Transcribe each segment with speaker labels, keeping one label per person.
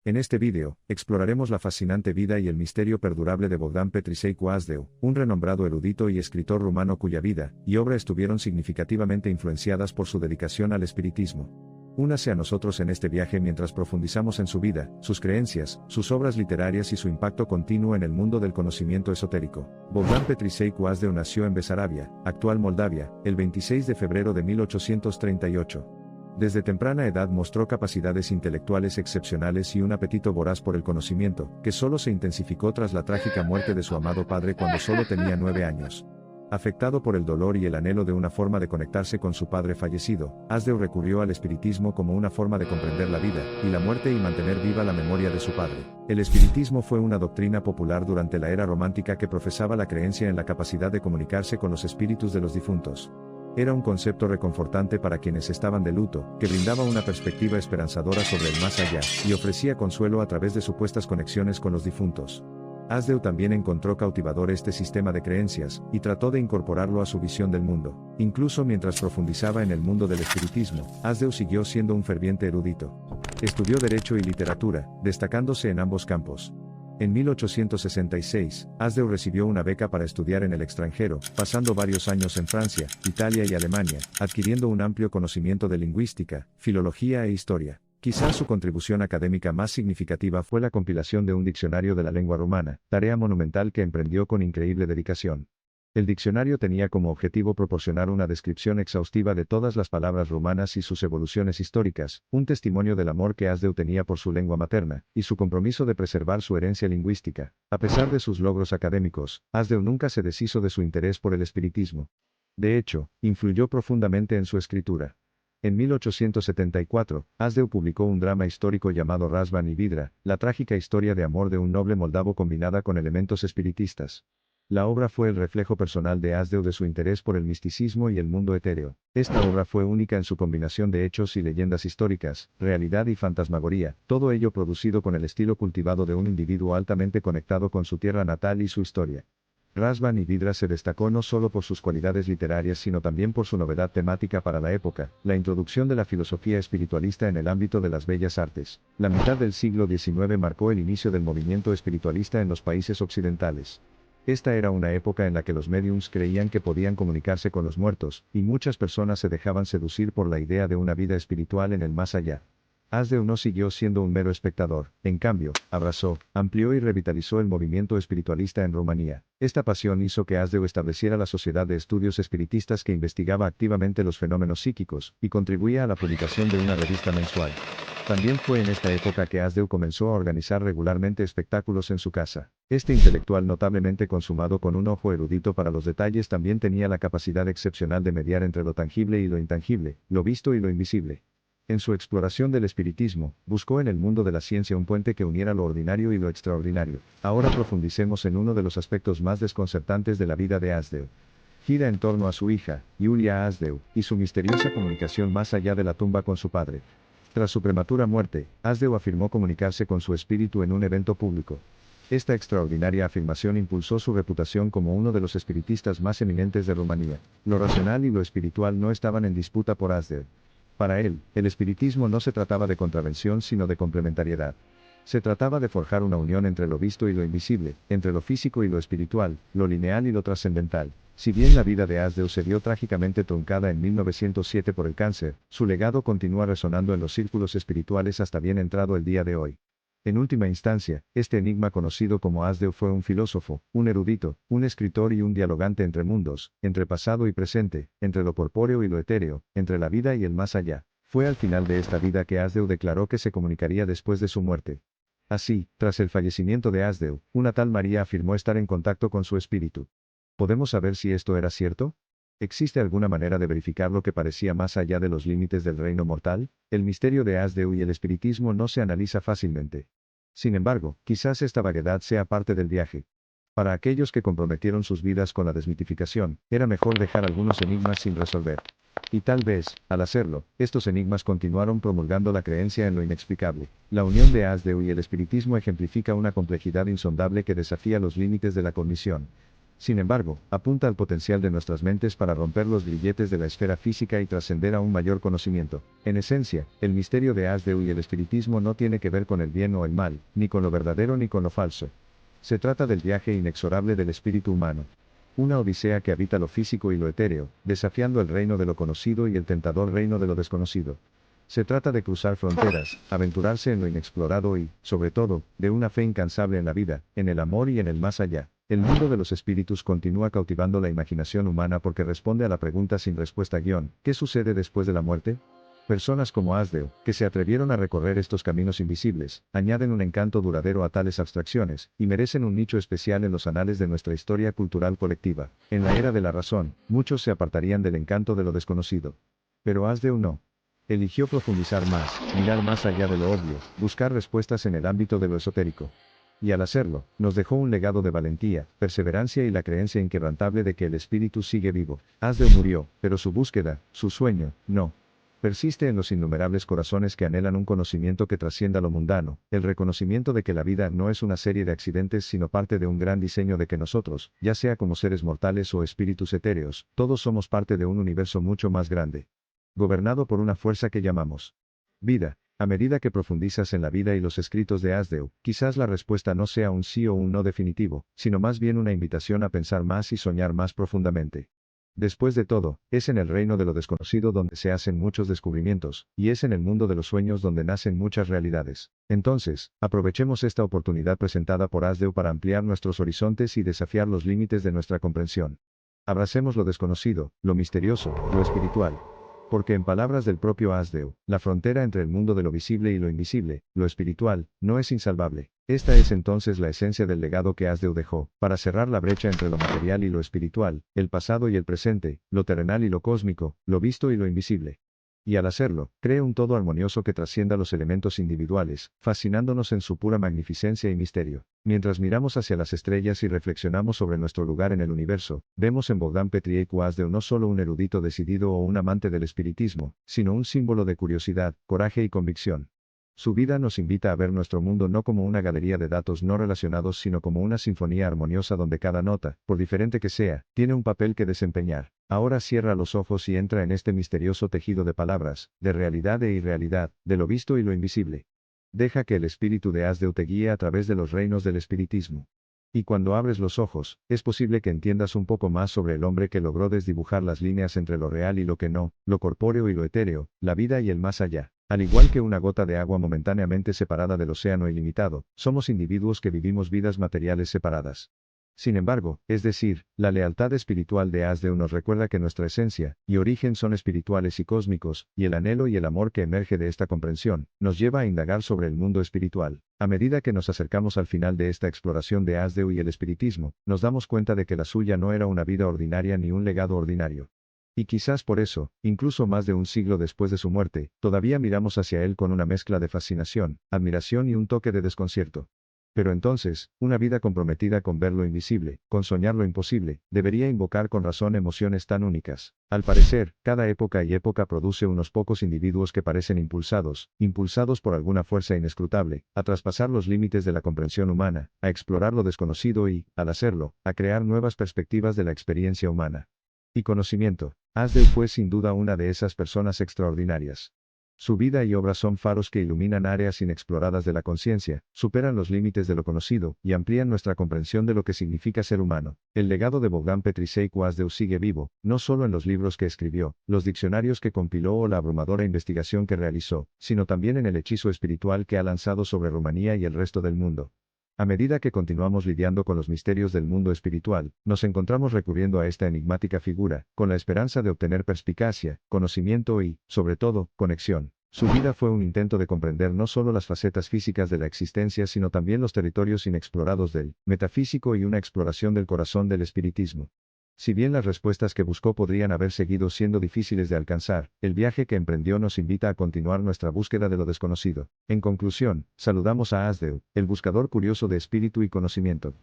Speaker 1: En este vídeo, exploraremos la fascinante vida y el misterio perdurable de Bogdan Petriceicu Azdeu, un renombrado erudito y escritor rumano cuya vida y obra estuvieron significativamente influenciadas por su dedicación al espiritismo. Únase a nosotros en este viaje mientras profundizamos en su vida, sus creencias, sus obras literarias y su impacto continuo en el mundo del conocimiento esotérico. Bogdan Petriceicu Azdeu nació en Besarabia, actual Moldavia, el 26 de febrero de 1838. Desde temprana edad mostró capacidades intelectuales excepcionales y un apetito voraz por el conocimiento, que solo se intensificó tras la trágica muerte de su amado padre cuando solo tenía 9 años. Afectado por el dolor y el anhelo de una forma de conectarse con su padre fallecido, Azdeu recurrió al espiritismo como una forma de comprender la vida y la muerte y mantener viva la memoria de su padre. El espiritismo fue una doctrina popular durante la era romántica que profesaba la creencia en la capacidad de comunicarse con los espíritus de los difuntos. Era un concepto reconfortante para quienes estaban de luto, que brindaba una perspectiva esperanzadora sobre el más allá, y ofrecía consuelo a través de supuestas conexiones con los difuntos. Azdeu también encontró cautivador este sistema de creencias, y trató de incorporarlo a su visión del mundo. Incluso mientras profundizaba en el mundo del espiritismo, Azdeu siguió siendo un ferviente erudito. Estudió Derecho y Literatura, destacándose en ambos campos. En 1866, Azdeu recibió una beca para estudiar en el extranjero, pasando varios años en Francia, Italia y Alemania, adquiriendo un amplio conocimiento de lingüística, filología e historia. Quizás su contribución académica más significativa fue la compilación de un diccionario de la lengua rumana, tarea monumental que emprendió con increíble dedicación. El diccionario tenía como objetivo proporcionar una descripción exhaustiva de todas las palabras rumanas y sus evoluciones históricas, un testimonio del amor que Azdeu tenía por su lengua materna, y su compromiso de preservar su herencia lingüística. A pesar de sus logros académicos, Azdeu nunca se deshizo de su interés por el espiritismo. De hecho, influyó profundamente en su escritura. En 1874, Azdeu publicó un drama histórico llamado Razvan y Vidra, la trágica historia de amor de un noble moldavo combinada con elementos espiritistas. La obra fue el reflejo personal de Azdeu de su interés por el misticismo y el mundo etéreo. Esta obra fue única en su combinación de hechos y leyendas históricas, realidad y fantasmagoría, todo ello producido con el estilo cultivado de un individuo altamente conectado con su tierra natal y su historia. Razvan y Vidra se destacó no solo por sus cualidades literarias sino también por su novedad temática para la época, la introducción de la filosofía espiritualista en el ámbito de las bellas artes. La mitad del siglo XIX marcó el inicio del movimiento espiritualista en los países occidentales. Esta era una época en la que los médiums creían que podían comunicarse con los muertos, y muchas personas se dejaban seducir por la idea de una vida espiritual en el más allá. Azdeu no siguió siendo un mero espectador, en cambio, abrazó, amplió y revitalizó el movimiento espiritualista en Rumanía. Esta pasión hizo que Azdeu estableciera la Sociedad de Estudios Espiritistas que investigaba activamente los fenómenos psíquicos, y contribuía a la publicación de una revista mensual. También fue en esta época que Azdeu comenzó a organizar regularmente espectáculos en su casa. Este intelectual notablemente consumado con un ojo erudito para los detalles también tenía la capacidad excepcional de mediar entre lo tangible y lo intangible, lo visto y lo invisible. En su exploración del espiritismo, buscó en el mundo de la ciencia un puente que uniera lo ordinario y lo extraordinario. Ahora profundicemos en uno de los aspectos más desconcertantes de la vida de Azdeu. Gira en torno a su hija, Iulia Azdeu, y su misteriosa comunicación más allá de la tumba con su padre. Tras su prematura muerte, Azdeu afirmó comunicarse con su espíritu en un evento público. Esta extraordinaria afirmación impulsó su reputación como uno de los espiritistas más eminentes de Rumanía. Lo racional y lo espiritual no estaban en disputa por Azdeu. Para él, el espiritismo no se trataba de contravención sino de complementariedad. Se trataba de forjar una unión entre lo visto y lo invisible, entre lo físico y lo espiritual, lo lineal y lo trascendental. Si bien la vida de Azdeu se vio trágicamente truncada en 1907 por el cáncer, su legado continúa resonando en los círculos espirituales hasta bien entrado el día de hoy. En última instancia, este enigma conocido como Azdeu fue un filósofo, un erudito, un escritor y un dialogante entre mundos, entre pasado y presente, entre lo corpóreo y lo etéreo, entre la vida y el más allá. Fue al final de esta vida que Azdeu declaró que se comunicaría después de su muerte. Así, tras el fallecimiento de Azdeu, una tal María afirmó estar en contacto con su espíritu. ¿Podemos saber si esto era cierto? ¿Existe alguna manera de verificar lo que parecía más allá de los límites del reino mortal? El misterio de Azdeu y el espiritismo no se analiza fácilmente. Sin embargo, quizás esta vaguedad sea parte del viaje. Para aquellos que comprometieron sus vidas con la desmitificación, era mejor dejar algunos enigmas sin resolver. Y tal vez, al hacerlo, estos enigmas continuaron promulgando la creencia en lo inexplicable. La unión de Azdeu y el espiritismo ejemplifica una complejidad insondable que desafía los límites de la cognición. Sin embargo, apunta al potencial de nuestras mentes para romper los grilletes de la esfera física y trascender a un mayor conocimiento. En esencia, el misterio de Asdeu y el espiritismo no tiene que ver con el bien o el mal, ni con lo verdadero ni con lo falso. Se trata del viaje inexorable del espíritu humano. Una odisea que habita lo físico y lo etéreo, desafiando el reino de lo conocido y el tentador reino de lo desconocido. Se trata de cruzar fronteras, aventurarse en lo inexplorado y, sobre todo, de una fe incansable en la vida, en el amor y en el más allá. El mundo de los espíritus continúa cautivando la imaginación humana porque responde a la pregunta sin respuesta ¿qué sucede después de la muerte? Personas como Asdeu, que se atrevieron a recorrer estos caminos invisibles, añaden un encanto duradero a tales abstracciones, y merecen un nicho especial en los anales de nuestra historia cultural colectiva. En la era de la razón, muchos se apartarían del encanto de lo desconocido. Pero Asdeu no. Eligió profundizar más, mirar más allá de lo obvio, buscar respuestas en el ámbito de lo esotérico. Y al hacerlo, nos dejó un legado de valentía, perseverancia y la creencia inquebrantable de que el espíritu sigue vivo. Asdeu murió, pero su búsqueda, su sueño, no. Persiste en los innumerables corazones que anhelan un conocimiento que trascienda lo mundano, el reconocimiento de que la vida no es una serie de accidentes sino parte de un gran diseño de que nosotros, ya sea como seres mortales o espíritus etéreos, todos somos parte de un universo mucho más grande. Gobernado por una fuerza que llamamos vida. A medida que profundizas en la vida y los escritos de Asdeu, quizás la respuesta no sea un sí o un no definitivo, sino más bien una invitación a pensar más y soñar más profundamente. Después de todo, es en el reino de lo desconocido donde se hacen muchos descubrimientos, y es en el mundo de los sueños donde nacen muchas realidades. Entonces, aprovechemos esta oportunidad presentada por Asdeu para ampliar nuestros horizontes y desafiar los límites de nuestra comprensión. Abracemos lo desconocido, lo misterioso, lo espiritual. Porque en palabras del propio Asdeu, la frontera entre el mundo de lo visible y lo invisible, lo espiritual, no es insalvable. Esta es entonces la esencia del legado que Asdeu dejó, para cerrar la brecha entre lo material y lo espiritual, el pasado y el presente, lo terrenal y lo cósmico, lo visto y lo invisible. Y al hacerlo, cree un todo armonioso que trascienda los elementos individuales, fascinándonos en su pura magnificencia y misterio. Mientras miramos hacia las estrellas y reflexionamos sobre nuestro lugar en el universo, vemos en Bogdan Petrieicu Asdeu no solo un erudito decidido o un amante del espiritismo, sino un símbolo de curiosidad, coraje y convicción. Su vida nos invita a ver nuestro mundo no como una galería de datos no relacionados sino como una sinfonía armoniosa donde cada nota, por diferente que sea, tiene un papel que desempeñar. Ahora cierra los ojos y entra en este misterioso tejido de palabras, de realidad e irrealidad, de lo visto y lo invisible. Deja que el espíritu de Asdeu te guíe a través de los reinos del espiritismo. Y cuando abres los ojos, es posible que entiendas un poco más sobre el hombre que logró desdibujar las líneas entre lo real y lo que no, lo corpóreo y lo etéreo, la vida y el más allá. Al igual que una gota de agua momentáneamente separada del océano ilimitado, somos individuos que vivimos vidas materiales separadas. Sin embargo, es decir, la lealtad espiritual de Asdeu nos recuerda que nuestra esencia y origen son espirituales y cósmicos, y el anhelo y el amor que emerge de esta comprensión, nos lleva a indagar sobre el mundo espiritual. A medida que nos acercamos al final de esta exploración de Asdeu y el espiritismo, nos damos cuenta de que la suya no era una vida ordinaria ni un legado ordinario. Y quizás por eso, incluso más de un siglo después de su muerte, todavía miramos hacia él con una mezcla de fascinación, admiración y un toque de desconcierto. Pero entonces, una vida comprometida con ver lo invisible, con soñar lo imposible, debería invocar con razón emociones tan únicas. Al parecer, cada época y época produce unos pocos individuos que parecen impulsados por alguna fuerza inescrutable, a traspasar los límites de la comprensión humana, a explorar lo desconocido y, al hacerlo, a crear nuevas perspectivas de la experiencia humana. Y conocimiento. Asdeu fue sin duda una de esas personas extraordinarias. Su vida y obra son faros que iluminan áreas inexploradas de la conciencia, superan los límites de lo conocido, y amplían nuestra comprensión de lo que significa ser humano. El legado de Bogdan Petrișeicu Asdeu sigue vivo, no solo en los libros que escribió, los diccionarios que compiló o la abrumadora investigación que realizó, sino también en el hechizo espiritual que ha lanzado sobre Rumanía y el resto del mundo. A medida que continuamos lidiando con los misterios del mundo espiritual, nos encontramos recurriendo a esta enigmática figura, con la esperanza de obtener perspicacia, conocimiento y, sobre todo, conexión. Su vida fue un intento de comprender no solo las facetas físicas de la existencia sino también los territorios inexplorados del metafísico y una exploración del corazón del espiritismo. Si bien las respuestas que buscó podrían haber seguido siendo difíciles de alcanzar, el viaje que emprendió nos invita a continuar nuestra búsqueda de lo desconocido. En conclusión, saludamos a Asdeu, el buscador curioso de espíritu y conocimiento.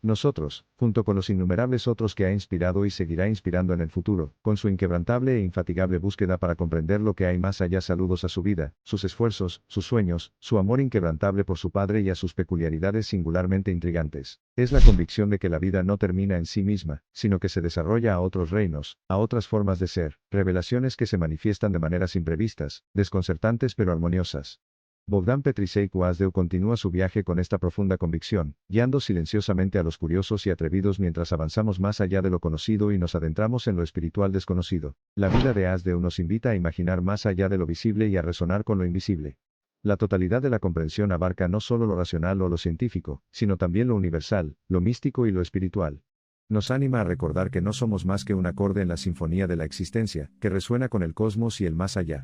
Speaker 1: Nosotros, junto con los innumerables otros que ha inspirado y seguirá inspirando en el futuro, con su inquebrantable e infatigable búsqueda para comprender lo que hay más allá, saludos a su vida, sus esfuerzos, sus sueños, su amor inquebrantable por su padre y a sus peculiaridades singularmente intrigantes. Es la convicción de que la vida no termina en sí misma, sino que se desarrolla a otros reinos, a otras formas de ser, revelaciones que se manifiestan de maneras imprevistas, desconcertantes pero armoniosas. Bogdan Petricei Cuasdeu continúa su viaje con esta profunda convicción, guiando silenciosamente a los curiosos y atrevidos mientras avanzamos más allá de lo conocido y nos adentramos en lo espiritual desconocido. La vida de Asdeu nos invita a imaginar más allá de lo visible y a resonar con lo invisible. La totalidad de la comprensión abarca no solo lo racional o lo científico, sino también lo universal, lo místico y lo espiritual. Nos anima a recordar que no somos más que un acorde en la sinfonía de la existencia, que resuena con el cosmos y el más allá.